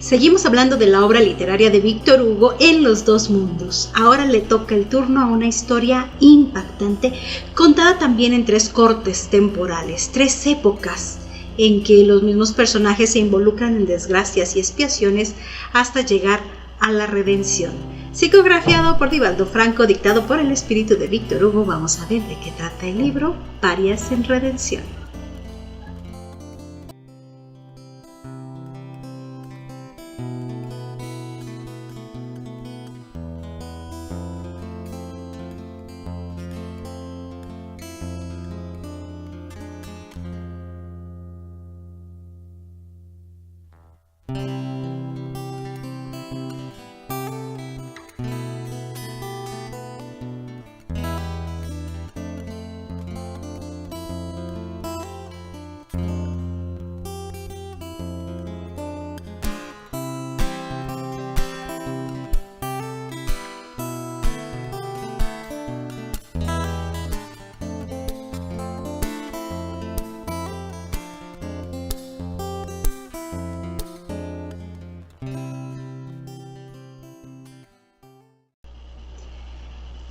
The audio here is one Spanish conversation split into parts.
Seguimos hablando de la obra literaria de Víctor Hugo en los dos mundos. Ahora le toca el turno a una historia impactante, contada también en 3 cortes temporales, 3 épocas en que los mismos personajes se involucran en desgracias y expiaciones hasta llegar a la redención. Psicografiado por Divaldo Franco, dictado por el espíritu de Víctor Hugo, vamos a ver de qué trata el libro Parias en Redención.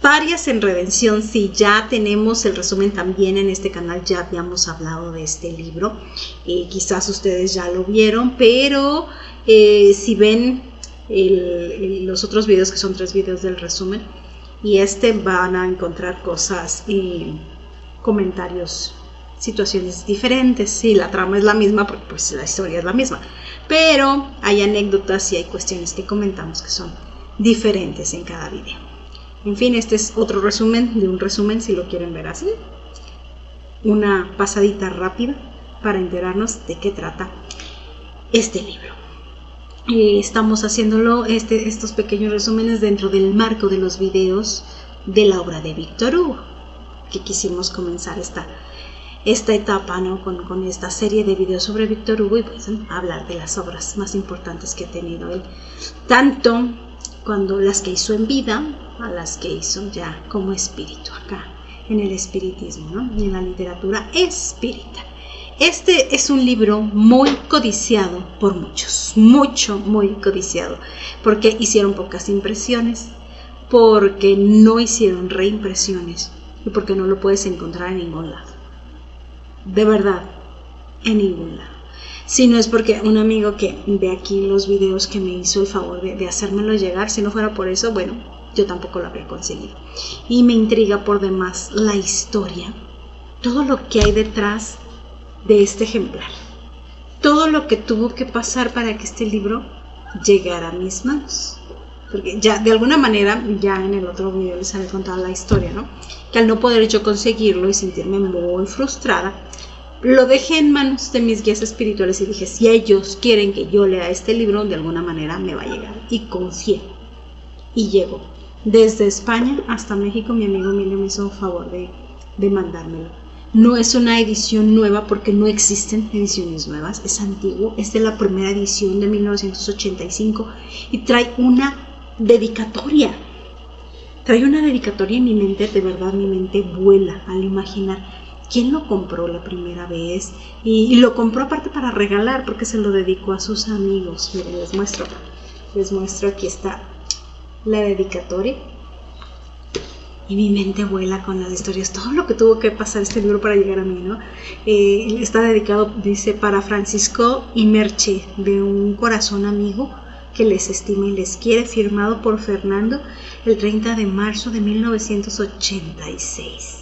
Parias en Redención, sí, ya tenemos el resumen también en este canal, ya habíamos hablado de este libro, quizás ustedes ya lo vieron, pero si ven los otros videos, que son 3 videos del resumen, y van a encontrar cosas y comentarios, situaciones diferentes. Sí, la trama es la misma porque pues la historia es la misma, pero hay anécdotas y hay cuestiones que comentamos que son diferentes en cada video. En fin, este es otro resumen de un resumen, si lo quieren ver así. Una pasadita rápida para enterarnos de qué trata este libro. Estamos haciéndolo, estos pequeños resúmenes, dentro del marco de los videos de la obra de Víctor Hugo, que quisimos comenzar esta etapa, ¿no? con esta serie de videos sobre Víctor Hugo, y pues hablar de las obras más importantes que ha tenido él, tanto cuando las que hizo en vida, a las que hizo ya como espíritu, acá en el espiritismo, ¿no? Y en la literatura espírita. Este es un libro muy codiciado por muchos, muy codiciado, porque hicieron pocas impresiones, porque no hicieron reimpresiones y porque no lo puedes encontrar en ningún lado. De verdad, en ningún lado. Si no es porque un amigo que ve aquí los videos que me hizo el favor de hacérmelo llegar, si no fuera por eso, bueno, yo tampoco lo habría conseguido. Y me intriga por demás la historia, todo lo que hay detrás de este ejemplar, todo lo que tuvo que pasar para que este libro llegara a mis manos. Porque ya de alguna manera, ya en el otro video les había contado la historia, ¿no? Que al no poder yo conseguirlo y sentirme muy frustrada, lo dejé en manos de mis guías espirituales y dije, si ellos quieren que yo lea este libro, de alguna manera me va a llegar. Y confié. Y llegó. Desde España hasta México, mi amigo Emilio me hizo un favor de mandármelo. No es una edición nueva porque no existen ediciones nuevas. Es antiguo. Es de la primera edición de 1985 y trae una dedicatoria. Trae una dedicatoria en mi mente, de verdad mi mente vuela al imaginar quién lo compró la primera vez y lo compró aparte para regalar porque se lo dedicó a sus amigos. Miren, les muestro, aquí está la dedicatoria y mi mente vuela con las historias, todo lo que tuvo que pasar este libro para llegar a mí, ¿no? Está dedicado, dice, para Francisco y Merche, de un corazón amigo que les estima y les quiere, firmado por Fernando el 30 de marzo de 1986.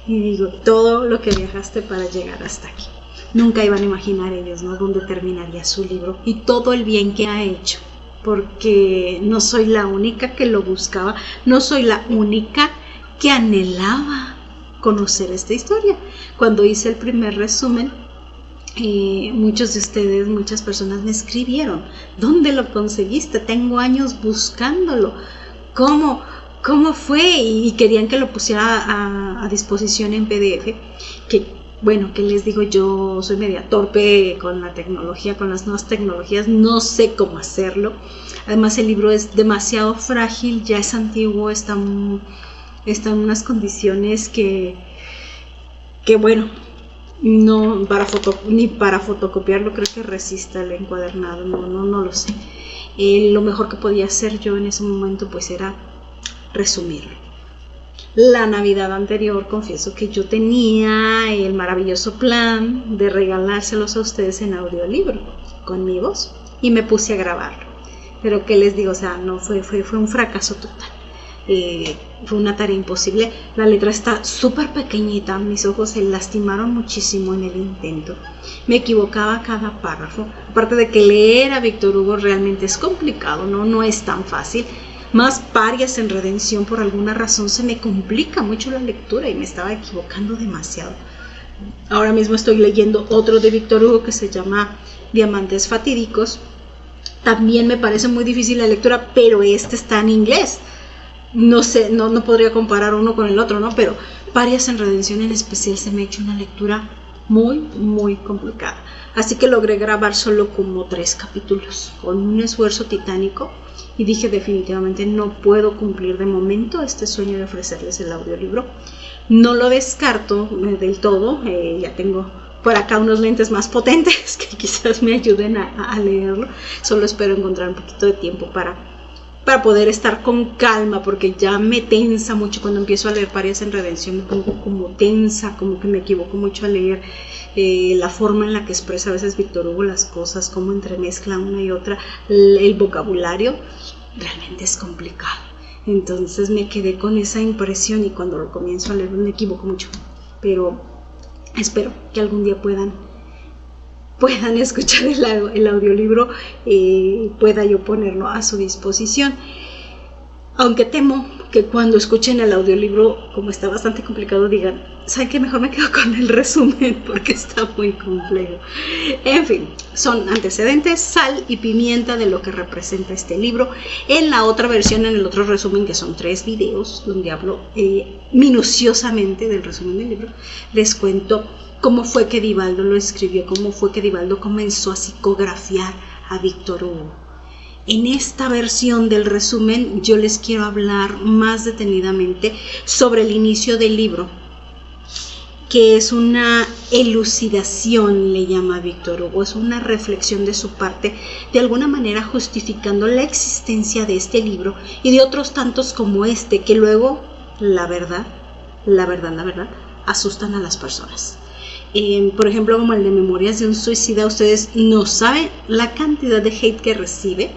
Y digo, todo lo que viajaste para llegar hasta aquí. Nunca iban a imaginar ellos, ¿no?, dónde terminaría su libro y todo el bien que ha hecho. Porque no soy la única que lo buscaba, no soy la única que anhelaba conocer esta historia. Cuando hice el primer resumen, muchos de ustedes, muchas personas me escribieron, ¿dónde lo conseguiste? Tengo años buscándolo. ¿Cómo fue? Y querían que lo pusiera a disposición en PDF, que bueno, que les digo, yo soy media torpe con la tecnología, con las nuevas tecnologías, no sé cómo hacerlo. Además el libro es demasiado frágil, ya es antiguo, está en unas condiciones que bueno, no ni para fotocopiarlo creo que resista el encuadernado, no lo sé. Lo mejor que podía hacer yo en ese momento pues era resumirlo. La Navidad anterior confieso que yo tenía el maravilloso plan de regalárselos a ustedes en audiolibro con mi voz y me puse a grabarlo, pero qué les digo, o sea, no fue un fracaso total. Fue una tarea imposible. La letra está súper pequeñita, mis ojos se lastimaron muchísimo en el intento, me equivocaba cada párrafo, aparte de que leer a Víctor Hugo realmente es complicado, no es tan fácil. Más Parias en Redención, por alguna razón se me complica mucho la lectura y me estaba equivocando demasiado. Ahora mismo estoy leyendo otro de Víctor Hugo que se llama Diamantes Fatídicos. También me parece muy difícil la lectura, pero este está en inglés. No sé, no podría comparar uno con el otro, ¿no? Pero Parias en Redención en especial se me ha hecho una lectura muy, muy complicada. Así que logré grabar solo como 3 capítulos, con un esfuerzo titánico. Y dije, definitivamente no puedo cumplir de momento este sueño de ofrecerles el audiolibro. No lo descarto del todo. Ya tengo por acá unos lentes más potentes que quizás me ayuden a leerlo. Solo espero encontrar un poquito de tiempo para poder estar con calma, porque ya me tensa mucho cuando empiezo a leer Parias en Redención. Me pongo como tensa, como que me equivoco mucho al leer. La forma en la que expresa a veces Víctor Hugo las cosas, cómo entremezcla una y otra, el vocabulario, realmente es complicado. Entonces me quedé con esa impresión y cuando lo comienzo a leer me equivoco mucho, pero espero que algún día puedan escuchar el audiolibro, pueda yo ponerlo a su disposición. Aunque temo que cuando escuchen el audiolibro, como está bastante complicado, digan, ¿saben qué? Mejor me quedo con el resumen porque está muy complejo. En fin, son antecedentes, sal y pimienta de lo que representa este libro. En la otra versión, en el otro resumen, que son 3 videos, donde hablo minuciosamente del resumen del libro, les cuento cómo fue que Divaldo lo escribió, cómo fue que Divaldo comenzó a psicografiar a Víctor Hugo. En esta versión del resumen yo les quiero hablar más detenidamente sobre el inicio del libro, que es una elucidación, le llama Víctor Hugo, es una reflexión de su parte, de alguna manera justificando la existencia de este libro y de otros tantos como este, que luego, la verdad, asustan a las personas. Por ejemplo, como el de Memorias de un Suicida, ustedes no saben la cantidad de hate que recibe,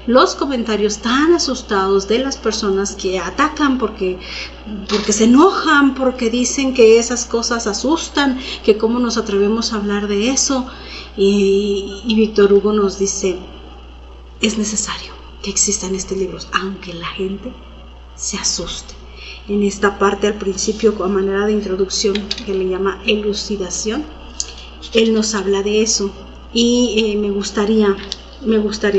los comentarios tan asustados de las personas que atacan porque se enojan, porque dicen que esas cosas asustan, que cómo nos atrevemos a hablar de eso. Y Víctor Hugo nos dice, es necesario que existan estos libros, aunque la gente se asuste. En esta parte al principio, a manera de introducción, que le llama elucidación, él nos habla de eso y me gustaría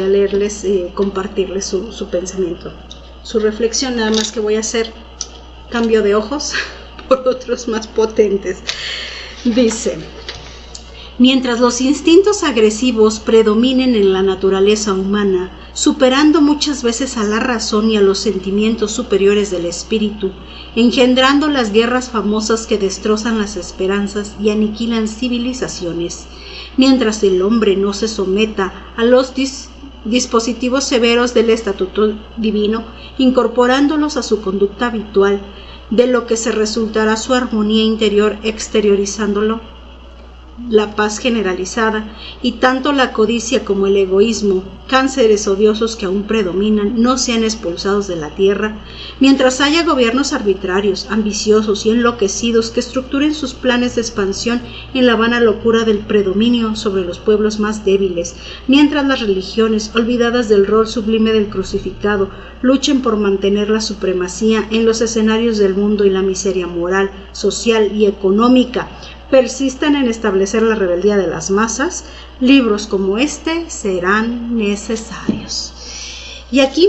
leerles, compartirles su pensamiento, su reflexión. Nada más que voy a hacer cambio de ojos por otros más potentes. Dice, mientras los instintos agresivos predominen en la naturaleza humana, superando muchas veces a la razón y a los sentimientos superiores del espíritu, engendrando las guerras famosas que destrozan las esperanzas y aniquilan civilizaciones, mientras el hombre no se someta a los dispositivos severos del estatuto divino, incorporándolos a su conducta habitual, de lo que se resultará su armonía interior, exteriorizándolo la paz generalizada, y tanto la codicia como el egoísmo, cánceres odiosos que aún predominan, no sean expulsados de la tierra, mientras haya gobiernos arbitrarios, ambiciosos y enloquecidos que estructuren sus planes de expansión en la vana locura del predominio sobre los pueblos más débiles, mientras las religiones, olvidadas del rol sublime del crucificado, luchen por mantener la supremacía en los escenarios del mundo y la miseria moral, social y económica, persistan en establecer la rebeldía de las masas, libros como este serán necesarios. Y aquí,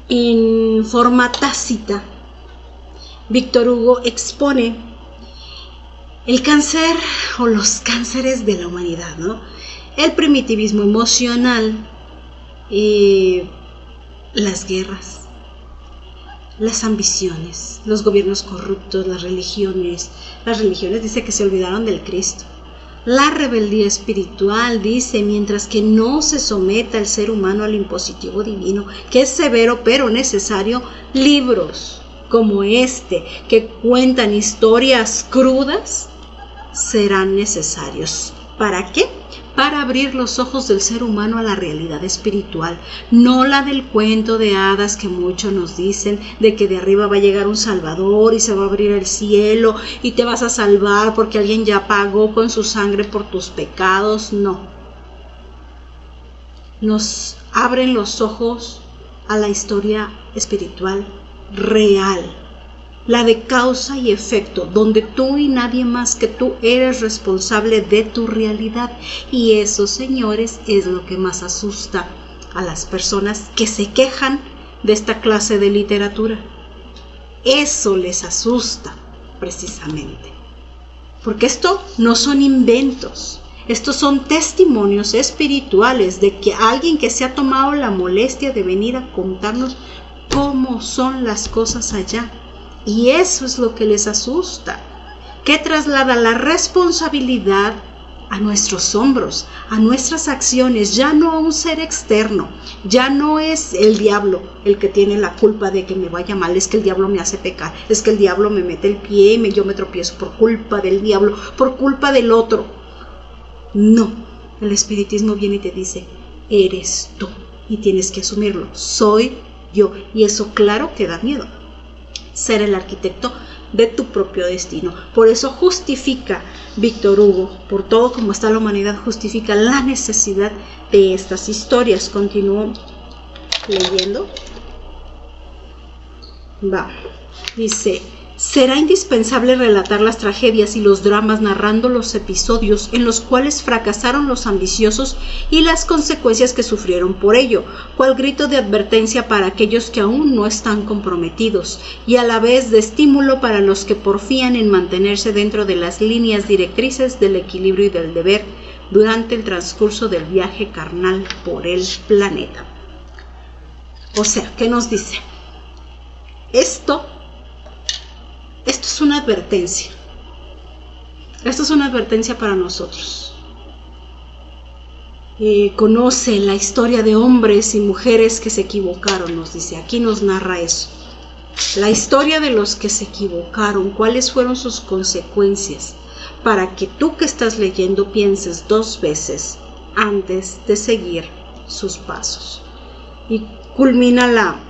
en forma tácita, Víctor Hugo expone el cáncer o los cánceres de la humanidad, ¿no? El primitivismo emocional, las guerras, las ambiciones, los gobiernos corruptos, las religiones dice que se olvidaron del Cristo. La rebeldía espiritual dice, mientras que no se someta el ser humano al impositivo divino, que es severo pero necesario, libros como este, que cuentan historias crudas, serán necesarios. ¿Para qué? Para abrir los ojos del ser humano a la realidad espiritual, no la del cuento de hadas que muchos nos dicen, de que de arriba va a llegar un salvador y se va a abrir el cielo y te vas a salvar porque alguien ya pagó con su sangre por tus pecados. No. Nos abren los ojos a la historia espiritual real, la de causa y efecto, donde tú y nadie más que tú eres responsable de tu realidad. Y eso, señores, es lo que más asusta a las personas que se quejan de esta clase de literatura. Eso les asusta precisamente, porque esto no son inventos, estos son testimonios espirituales de que alguien que se ha tomado la molestia de venir a contarnos cómo son las cosas allá. Y eso es lo que les asusta, que traslada la responsabilidad a nuestros hombros, a nuestras acciones, ya no a un ser externo. Ya no es el diablo el que tiene la culpa de que me vaya mal, es que el diablo me hace pecar, es que el diablo me mete el pie y yo me tropiezo por culpa del diablo, por culpa del otro. No, el espiritismo viene y te dice, eres tú y tienes que asumirlo, soy yo. Y eso, claro, que da miedo. Ser el arquitecto de tu propio destino. Por eso justifica Víctor Hugo, por todo como está la humanidad, justifica la necesidad de estas historias. Continúo leyendo. Dice, será indispensable relatar las tragedias y los dramas narrando los episodios en los cuales fracasaron los ambiciosos y las consecuencias que sufrieron por ello, cual grito de advertencia para aquellos que aún no están comprometidos y a la vez de estímulo para los que porfían en mantenerse dentro de las líneas directrices del equilibrio y del deber durante el transcurso del viaje carnal por el planeta. O sea, ¿qué nos dice? Esto es una advertencia. Esto es una advertencia para nosotros. Conoce la historia de hombres y mujeres que se equivocaron, nos dice. Aquí nos narra eso. La historia de los que se equivocaron, cuáles fueron sus consecuencias, para que tú que estás leyendo pienses 2 veces antes de seguir sus pasos. Y culmina la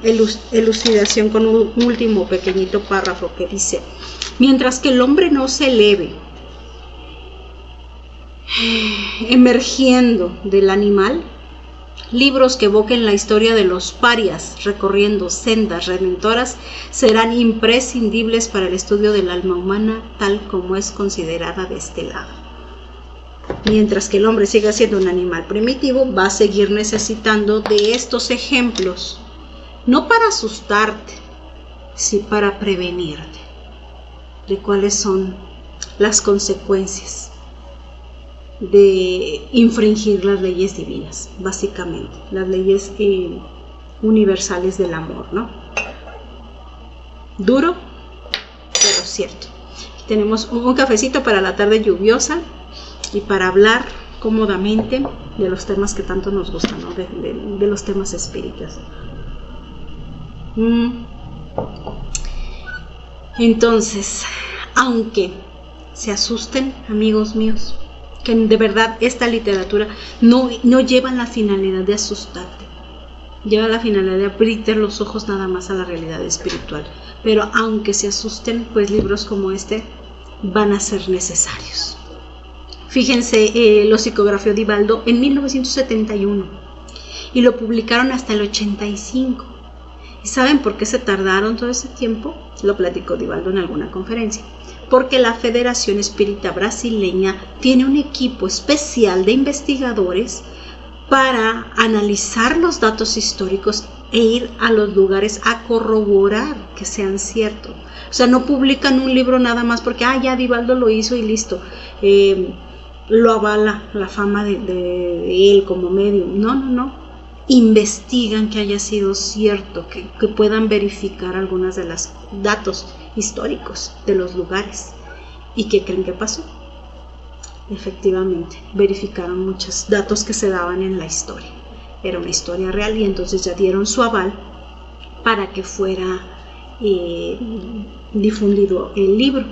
elucidación con un último pequeñito párrafo que dice, mientras que el hombre no se eleve, emergiendo del animal, libros que evoquen la historia de los parias recorriendo sendas redentoras serán imprescindibles para el estudio del alma humana tal como es considerada de este lado. Mientras que el hombre siga siendo un animal primitivo, va a seguir necesitando de estos ejemplos, no para asustarte, sino para prevenirte de cuáles son las consecuencias de infringir las leyes divinas, básicamente, las leyes universales del amor, ¿no? Duro, pero cierto. Aquí tenemos un cafecito para la tarde lluviosa y para hablar cómodamente de los temas que tanto nos gustan, ¿no? De los temas espíritas. Entonces, aunque se asusten, amigos míos, que de verdad esta literatura no lleva la finalidad de asustarte, lleva la finalidad de abrirte los ojos nada más a la realidad espiritual. Pero aunque se asusten, pues libros como este van a ser necesarios. Fíjense, lo psicografió Divaldo en 1971 y lo publicaron hasta el 85. ¿Y saben por qué se tardaron todo ese tiempo? Lo platicó Divaldo en alguna conferencia. Porque la Federación Espírita Brasileña tiene un equipo especial de investigadores para analizar los datos históricos e ir a los lugares a corroborar que sean ciertos. O sea, no publican un libro nada más porque, ya Divaldo lo hizo y listo. Lo avala la fama de él como medium. No. investigan que haya sido cierto, que puedan verificar algunos de los datos históricos de los lugares. ¿Y qué creen que pasó? Efectivamente, verificaron muchos datos que se daban en la historia. Era una historia real y entonces ya dieron su aval para que fuera difundido el libro.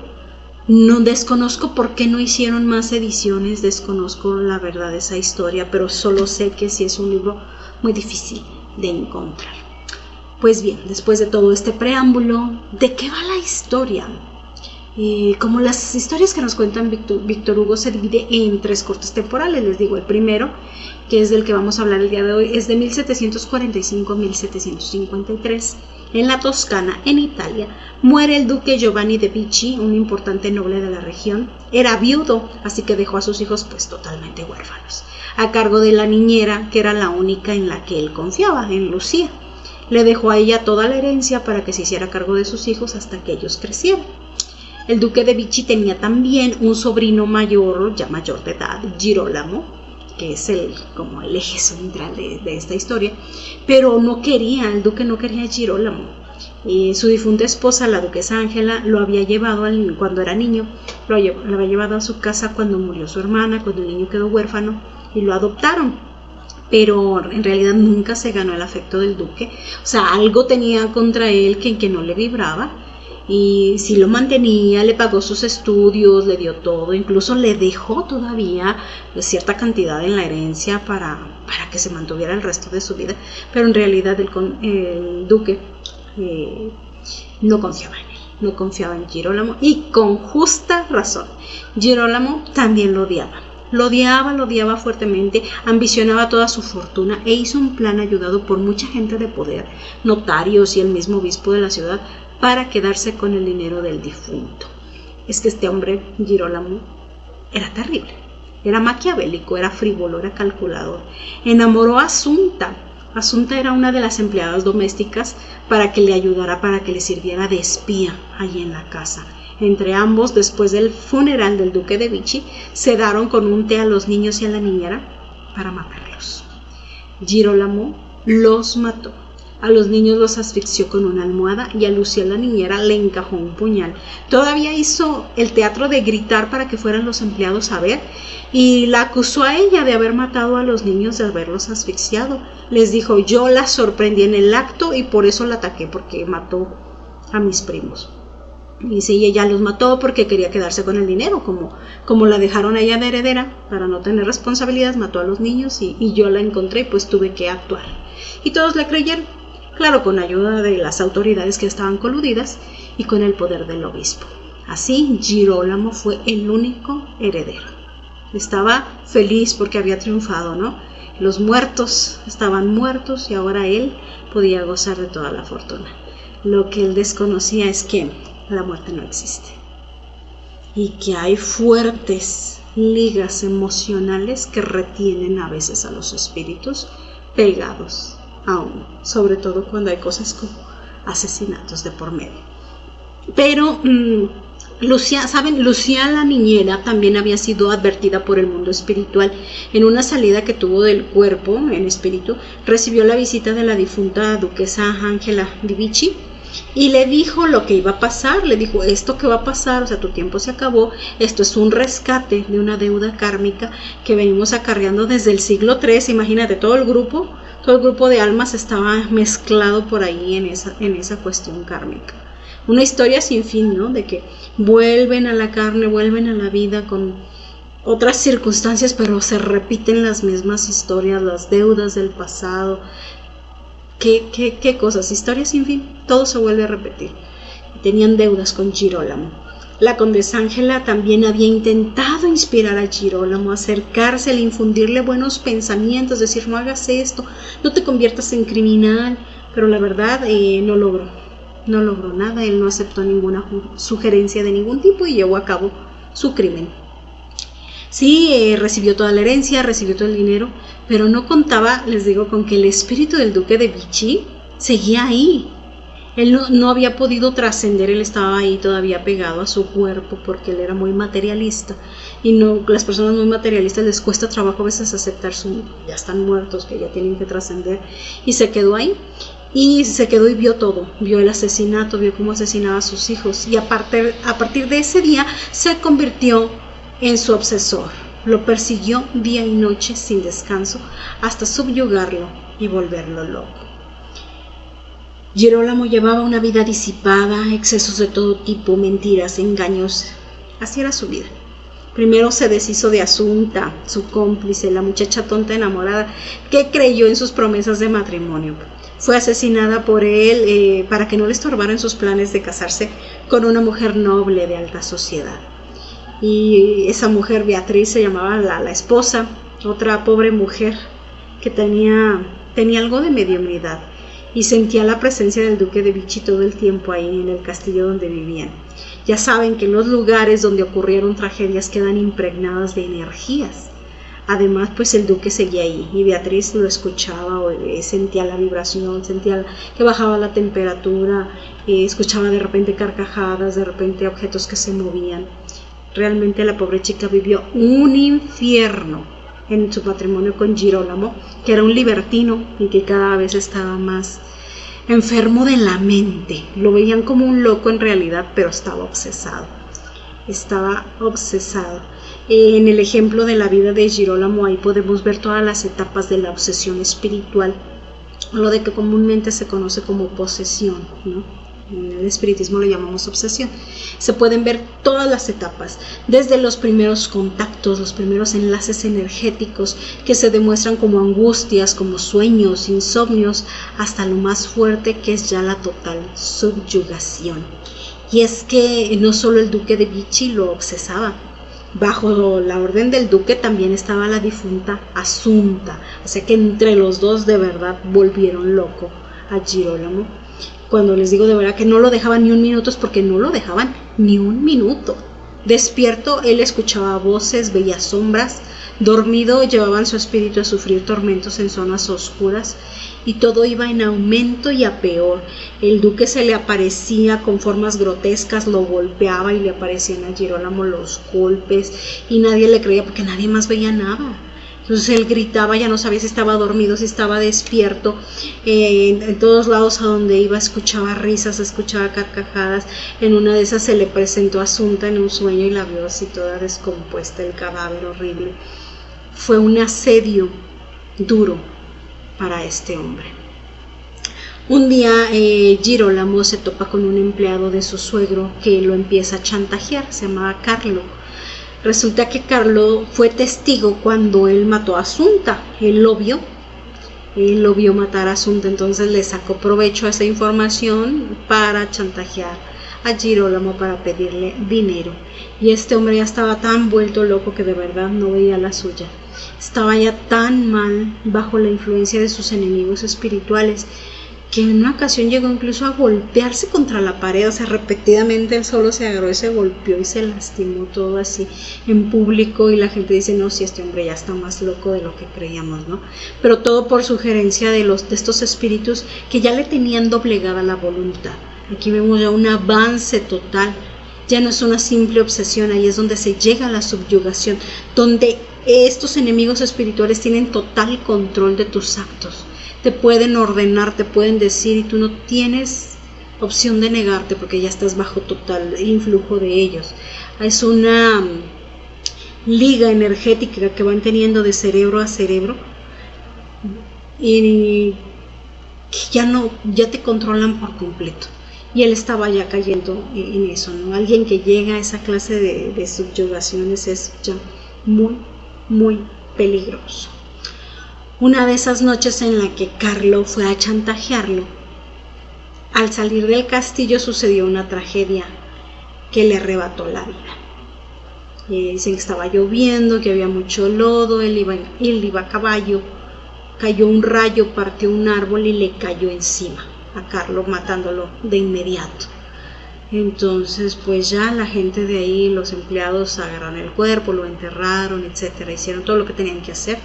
No desconozco por qué no hicieron más ediciones, desconozco la verdad de esa historia, pero solo sé que sí es un libro muy difícil de encontrar. Pues bien, después de todo este preámbulo, ¿de qué va la historia? Como las historias que nos cuentan Víctor Hugo se divide en 3 cortes temporales. Les digo, el primero, que es del que vamos a hablar el día de hoy, es de 1745 a 1753. En la Toscana, en Italia, muere el duque Giovanni de Vichy, un importante noble de la región. Era viudo, así que dejó a sus hijos pues totalmente huérfanos, a cargo de la niñera, que era la única en la que él confiaba, en Lucía. Le dejó a ella toda la herencia para que se hiciera cargo de sus hijos hasta que ellos crecieran. El duque de Vichy tenía también un sobrino mayor, ya mayor de edad, Girolamo, que es como el eje central de esta historia, pero el duque no quería a Girolamo. Su difunta esposa, la duquesa Ángela, lo había llevado cuando era niño, lo había llevado a su casa cuando murió su hermana, cuando el niño quedó huérfano, y lo adoptaron. Pero en realidad nunca se ganó el afecto del duque. O sea, algo tenía contra él que no le vibraba. Y sí lo mantenía, le pagó sus estudios, le dio todo, incluso le dejó todavía cierta cantidad en la herencia para que se mantuviera el resto de su vida, pero en realidad el duque no confiaba en él, no confiaba en Girolamo, y con justa razón. Girolamo también lo odiaba. Lo odiaba fuertemente, ambicionaba toda su fortuna e hizo un plan ayudado por mucha gente de poder, notarios y el mismo obispo de la ciudad, para quedarse con el dinero del difunto. Es que este hombre, Girolamo, era terrible, era maquiavélico, era frívolo, era calculador. Enamoró a Assunta. Assunta era una de las empleadas domésticas para que le ayudara, para que le sirviera de espía allí en la casa. Entre ambos, después del funeral del duque de Vichy, se daron con un té a los niños y a la niñera para matarlos. Girolamo los mató. A los niños los asfixió con una almohada y a Lucía, la niñera, le encajó un puñal. Todavía hizo el teatro de gritar para que fueran los empleados a ver, y la acusó a ella de haber matado a los niños, de haberlos asfixiado. Les dijo: yo la sorprendí en el acto y por eso la ataqué, porque mató a mis primos. Y sí, ella los mató porque quería quedarse con el dinero, como la dejaron a ella de heredera para no tener responsabilidades, mató a los niños y yo la encontré y pues tuve que actuar. Y todos le creyeron. Claro, con ayuda de las autoridades que estaban coludidas y con el poder del obispo. Así, Girolamo fue el único heredero. Estaba feliz porque había triunfado, ¿no? Los muertos estaban muertos y ahora él podía gozar de toda la fortuna. Lo que él desconocía es que la muerte no existe y que hay fuertes ligas emocionales que retienen a veces a los espíritus pegados aún, sobre todo cuando hay cosas como asesinatos de por medio. Pero Lucía, ¿saben? Lucía, la niñera, también había sido advertida por el mundo espiritual. En una salida que tuvo del cuerpo en espíritu, recibió la visita de la difunta duquesa Ángela de Vichy y le dijo lo que iba a pasar. Le dijo: esto que va a pasar, o sea, tu tiempo se acabó, esto es un rescate de una deuda kármica que venimos acarreando desde el siglo III. Imagínate, todo el grupo de almas estaba mezclado por ahí en esa cuestión kármica. Una historia sin fin, ¿no? De que vuelven a la carne, vuelven a la vida con otras circunstancias, pero se repiten las mismas historias, las deudas del pasado. ¿Qué cosas? Historias sin fin, todo se vuelve a repetir. Tenían deudas con Girolamo. La condesa Ángela también había intentado inspirar a Girolamo, acercársele, infundirle buenos pensamientos, decir: no hagas esto, no te conviertas en criminal, pero la verdad no logró nada. Él no aceptó ninguna sugerencia de ningún tipo y llevó a cabo su crimen. Sí, recibió toda la herencia, recibió todo el dinero, pero no contaba, les digo, con que el espíritu del duque de Vichy seguía ahí. Él no había podido trascender, él estaba ahí todavía pegado a su cuerpo porque él era muy materialista y las personas muy materialistas les cuesta trabajo a veces aceptar ya están muertos, que ya tienen que trascender, y se quedó ahí. Y se quedó y vio todo, vio el asesinato, vio cómo asesinaba a sus hijos, y a partir de ese día se convirtió en su obsesor. Lo persiguió día y noche sin descanso hasta subyugarlo y volverlo loco. Girolamo llevaba una vida disipada, excesos de todo tipo, mentiras, engaños. Así era su vida. Primero se deshizo de Asunta, su cómplice, la muchacha tonta enamorada que creyó en sus promesas de matrimonio. Fue asesinada por él para que no le estorbaran sus planes de casarse con una mujer noble de alta sociedad. Y esa mujer, Beatriz, se llamaba la esposa, otra pobre mujer que tenía algo de mediunidad y sentía la presencia del duque de Vichy todo el tiempo ahí en el castillo donde vivían. Ya saben que los lugares donde ocurrieron tragedias quedan impregnadas de energías. Además, pues el duque seguía ahí y Beatriz lo escuchaba, sentía la vibración, sentía que bajaba la temperatura, escuchaba de repente carcajadas, de repente objetos que se movían. Realmente la pobre chica vivió un infierno en su matrimonio con Girolamo, que era un libertino y que cada vez estaba más enfermo de la mente. Lo veían como un loco en realidad, pero estaba obsesado. En el ejemplo de la vida de Girolamo ahí podemos ver todas las etapas de la obsesión espiritual, lo de que comúnmente se conoce como posesión, ¿no? En el espiritismo lo llamamos obsesión. Se pueden ver todas las etapas, desde los primeros contactos, los primeros enlaces energéticos que se demuestran como angustias, como sueños, insomnios, hasta lo más fuerte que es ya la total subyugación. Y es que no solo el duque de Vichy lo obsesaba, bajo la orden del duque también estaba la difunta Asunta, o sea que entre los dos de verdad volvieron loco a Girolamo. Cuando les digo de verdad que no lo dejaban ni un minuto, es porque no lo dejaban ni un minuto. Despierto, él escuchaba voces, veía sombras. Dormido, llevaban su espíritu a sufrir tormentos en zonas oscuras. Y todo iba en aumento y a peor. El duque se le aparecía con formas grotescas, lo golpeaba y le aparecían a Girolamo los golpes. Y nadie le creía porque nadie más veía nada. Entonces él gritaba, ya no sabía si estaba dormido, si estaba despierto. En todos lados a donde iba escuchaba risas, escuchaba carcajadas. En una de esas se le presentó Asunta en un sueño y la vio así toda descompuesta, el cadáver horrible. Fue un asedio duro para este hombre. Un día Girolamo se topa con un empleado de su suegro que lo empieza a chantajear, se llamaba Carlo. Resulta que Carlo fue testigo cuando él mató a Asunta. Él lo vio matar a Asunta, entonces le sacó provecho a esa información para chantajear a Girolamo para pedirle dinero. Y este hombre ya estaba tan vuelto loco que de verdad no veía la suya. Estaba ya tan mal bajo la influencia de sus enemigos espirituales que en una ocasión llegó incluso a golpearse contra la pared, o sea, repetidamente él solo se agarró y se golpeó y se lastimó todo así en público, y la gente dice, no, si este hombre ya está más loco de lo que creíamos, ¿no? Pero todo por sugerencia de estos espíritus que ya le tenían doblegada la voluntad. Aquí vemos ya un avance total, ya no es una simple obsesión, ahí es donde se llega a la subyugación, donde estos enemigos espirituales tienen total control de tus actos. Te pueden ordenar, te pueden decir y tú no tienes opción de negarte porque ya estás bajo total influjo de ellos. Es una liga energética que van teniendo de cerebro a cerebro y ya te controlan por completo. Y él estaba ya cayendo en eso, ¿no? Alguien que llega a esa clase de subyugaciones es ya muy, muy peligroso. Una de esas noches en la que Carlo fue a chantajearlo, al salir del castillo sucedió una tragedia que le arrebató la vida. Dicen que estaba lloviendo, que había mucho lodo, él iba a caballo, cayó un rayo, partió un árbol y le cayó encima a Carlo, matándolo de inmediato. Entonces pues ya la gente de ahí, los empleados agarraron el cuerpo, lo enterraron, etcétera, hicieron todo lo que tenían que hacer.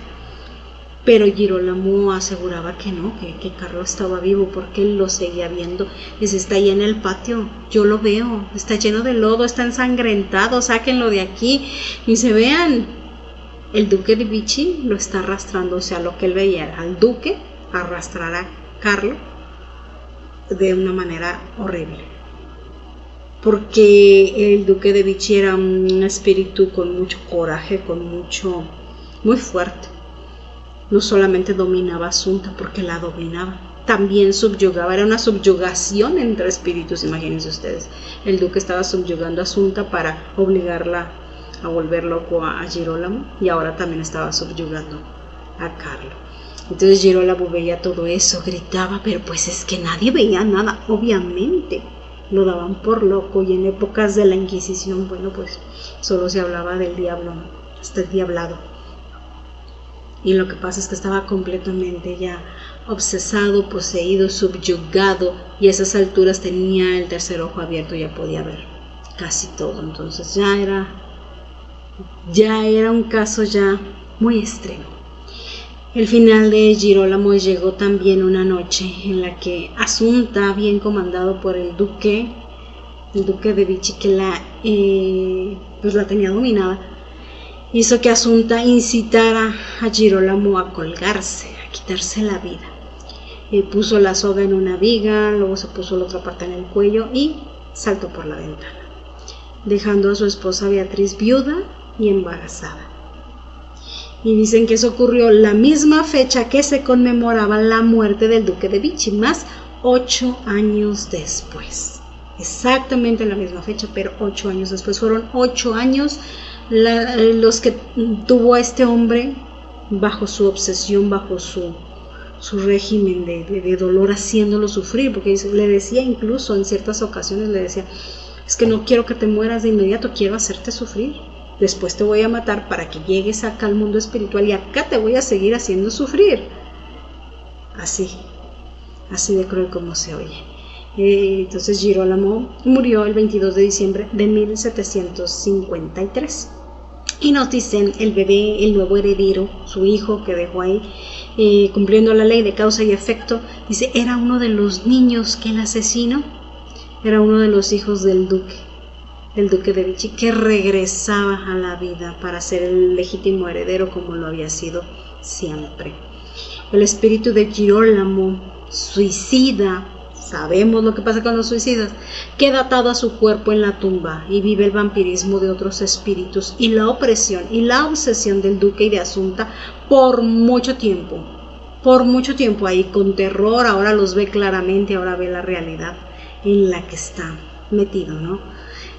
Pero Girolamo aseguraba que no, que Carlo estaba vivo porque él lo seguía viendo. Dice, está ahí en el patio, yo lo veo, está lleno de lodo, está ensangrentado, sáquenlo de aquí. Y se vean, el duque de Vichy lo está arrastrando, o sea, lo que él veía era al duque arrastrar a Carlo de una manera horrible. Porque el duque de Vichy era un espíritu con mucho coraje, muy fuerte. No solamente dominaba a Asunta porque la dominaba, también subyugaba, era una subyugación entre espíritus, imagínense ustedes. El duque estaba subyugando a Asunta para obligarla a volver loco a Girolamo, y ahora también estaba subyugando a Carlo. Entonces Girolamo veía todo eso, gritaba, pero pues es que nadie veía nada, obviamente. Lo daban por loco, y en épocas de la Inquisición, bueno, pues solo se hablaba del diablo, ¿no? Hasta el diablado. Y lo que pasa es que estaba completamente ya obsesado, poseído, subyugado, y a esas alturas tenía el tercer ojo abierto, ya podía ver casi todo. Entonces ya era un caso ya muy extremo. El final de Girolamo llegó también una noche en la que Asunta, bien comandado por el duque de Vichy, que pues la tenía dominada, hizo que Asunta incitara a Girolamo a colgarse, a quitarse la vida. Puso la soga en una viga, luego se puso la otra pata en el cuello y saltó por la ventana, dejando a su esposa Beatriz viuda y embarazada. Y dicen que eso ocurrió la misma fecha que se conmemoraba la muerte del duque de Vichy, más 8 años después. Exactamente la misma fecha, pero 8 años después. Fueron 8 años los que tuvo este hombre bajo su obsesión, bajo su régimen de dolor, haciéndolo sufrir, porque le decía, incluso en ciertas ocasiones le decía, es que no quiero que te mueras de inmediato, quiero hacerte sufrir, después te voy a matar para que llegues acá al mundo espiritual y acá te voy a seguir haciendo sufrir. Así de cruel como se oye. Entonces Girolamo murió el 22 de diciembre de 1753. Y nos dicen el bebé, el nuevo heredero, su hijo que dejó ahí, cumpliendo la ley de causa y efecto, dice, era uno de los niños que él asesinó, era uno de los hijos del duque de Vichy, que regresaba a la vida para ser el legítimo heredero como lo había sido siempre. El espíritu de Girolamo, suicida, sabemos lo que pasa con los suicidas, queda atado a su cuerpo en la tumba y vive el vampirismo de otros espíritus y la opresión y la obsesión del duque y de Asunta por mucho tiempo ahí con terror. Ahora los ve claramente, ahora ve la realidad en la que está metido, ¿no?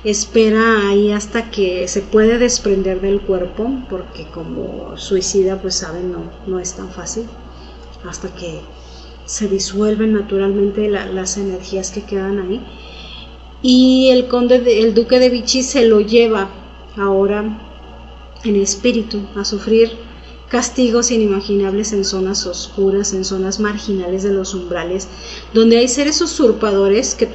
Espera ahí hasta que se puede desprender del cuerpo, porque como suicida, pues saben, no es tan fácil, hasta que se disuelven naturalmente las energías que quedan ahí. Y el duque de Vichy se lo lleva ahora en espíritu a sufrir castigos inimaginables en zonas oscuras, en zonas marginales de los umbrales, donde hay seres usurpadores que se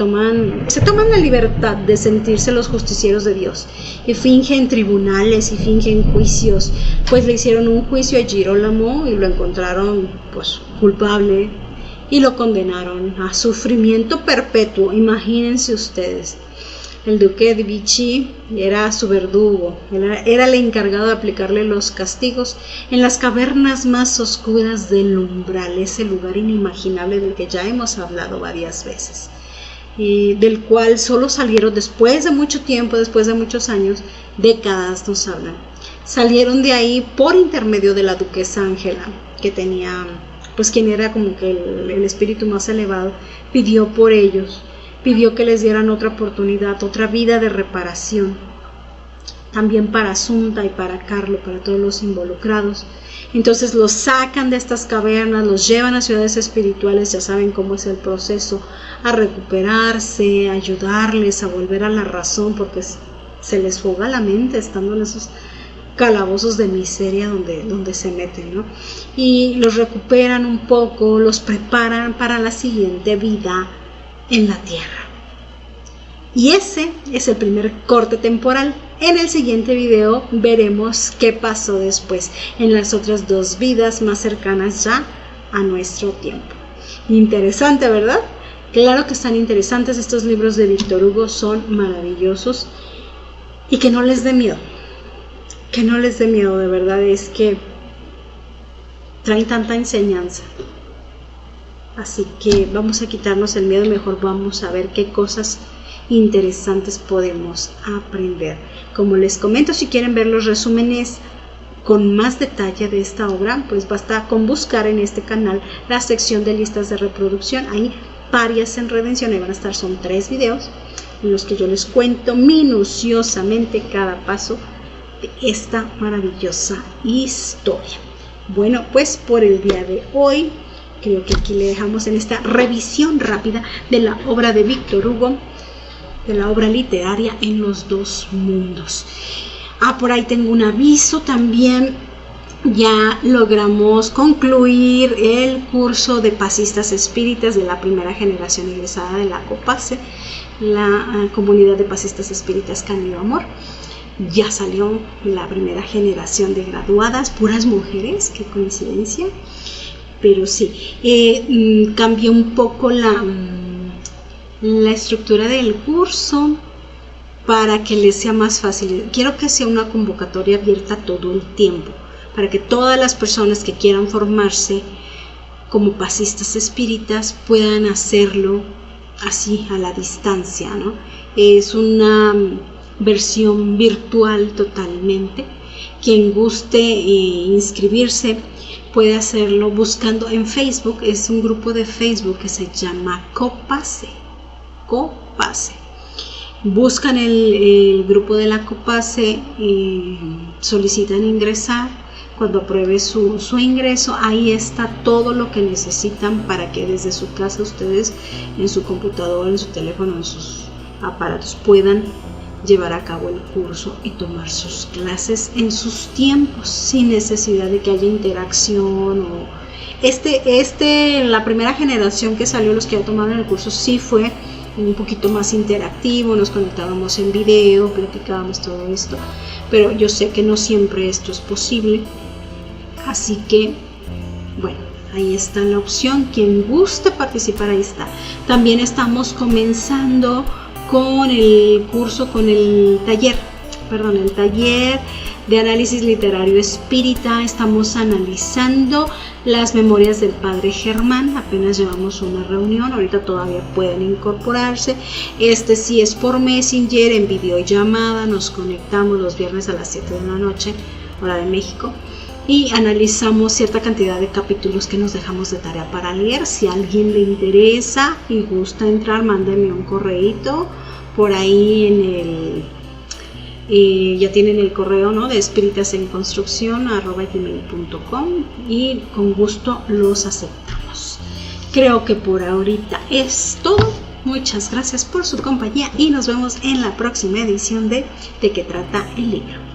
toman la libertad de sentirse los justicieros de Dios y fingen tribunales y fingen juicios. Pues le hicieron un juicio a Girolamo y lo encontraron pues culpable y lo condenaron a sufrimiento perpetuo. Imagínense ustedes. El duque de Vichy era su verdugo, era el encargado de aplicarle los castigos en las cavernas más oscuras del umbral, ese lugar inimaginable del que ya hemos hablado varias veces, y del cual solo salieron después de mucho tiempo, después de muchos años, décadas nos hablan. Salieron de ahí por intermedio de la duquesa Ángela, que tenía, pues quien era como que el espíritu más elevado, pidió por ellos. Pidió que les dieran otra oportunidad, otra vida de reparación, también para Asunta y para Carlo, para todos los involucrados. Entonces los sacan de estas cavernas, los llevan a ciudades espirituales, ya saben cómo es el proceso, a recuperarse, a ayudarles a volver a la razón, porque se les fuga la mente estando en esos calabozos de miseria donde se meten, ¿no? Y los recuperan un poco, los preparan para la siguiente vida en la tierra. Y ese es el primer corte temporal, En el siguiente video veremos qué pasó después en las otras 2 vidas más cercanas ya a nuestro tiempo. Interesante, ¿verdad? Claro que están interesantes. Estos libros de Víctor Hugo son maravillosos. Y que no les dé miedo. Que no les dé miedo, de verdad, es que traen tanta enseñanza. Así que vamos a quitarnos el miedo y mejor vamos a ver qué cosas interesantes podemos aprender. Como les comento, si quieren ver los resúmenes con más detalle de esta obra, pues basta con buscar en este canal la sección de listas de reproducción. Ahí Parias en Redención, ahí van a estar, son 3 videos en los que yo les cuento minuciosamente cada paso de esta maravillosa historia. Bueno, pues por el día de hoy creo que aquí le dejamos en esta revisión rápida de la obra de Víctor Hugo, de la obra literaria En los 2 mundos. Por ahí tengo un aviso también. Ya logramos concluir el curso de pasistas espíritas de la primera generación egresada de la COPASE, la comunidad de pasistas espíritas Cándido Amor. Ya salió la primera generación de graduadas, puras mujeres, qué coincidencia. Pero sí, cambió un poco la estructura del curso para que les sea más fácil. Quiero que sea una convocatoria abierta todo el tiempo, para que todas las personas que quieran formarse como pasistas espíritas puedan hacerlo así a la distancia, ¿no? Es una versión virtual totalmente. Quien guste inscribirse puede hacerlo buscando en Facebook. Es un grupo de Facebook que se llama COPASE. Buscan el grupo de la COPASE y solicitan ingresar. Cuando apruebe su ingreso, ahí está todo lo que necesitan para que desde su casa ustedes en su computadora, en su teléfono, en sus aparatos puedan llevar a cabo el curso y tomar sus clases en sus tiempos, sin necesidad de que haya interacción. La primera generación que salió, los que ya tomaron el curso, sí fue un poquito más interactivo, nos conectábamos en video, platicábamos todo esto, pero yo sé que no siempre esto es posible. Así que, bueno, ahí está la opción. Quien guste participar, ahí está. También estamos comenzando con el curso, con el taller de análisis literario espírita. Estamos analizando las memorias del padre Germán. Apenas llevamos una reunión, ahorita todavía pueden incorporarse. Sí es por Messenger, en videollamada. Nos conectamos los viernes a las 7 de la noche, hora de México, y analizamos cierta cantidad de capítulos que nos dejamos de tarea para leer. Si a alguien le interesa y gusta entrar, mándenme un correíto por ahí ya tienen el correo, ¿no?, de espiritasenconstrucción@gmail.com, y con gusto los aceptamos. Creo que por ahorita es todo. Muchas gracias por su compañía y nos vemos en la próxima edición de qué trata el libro.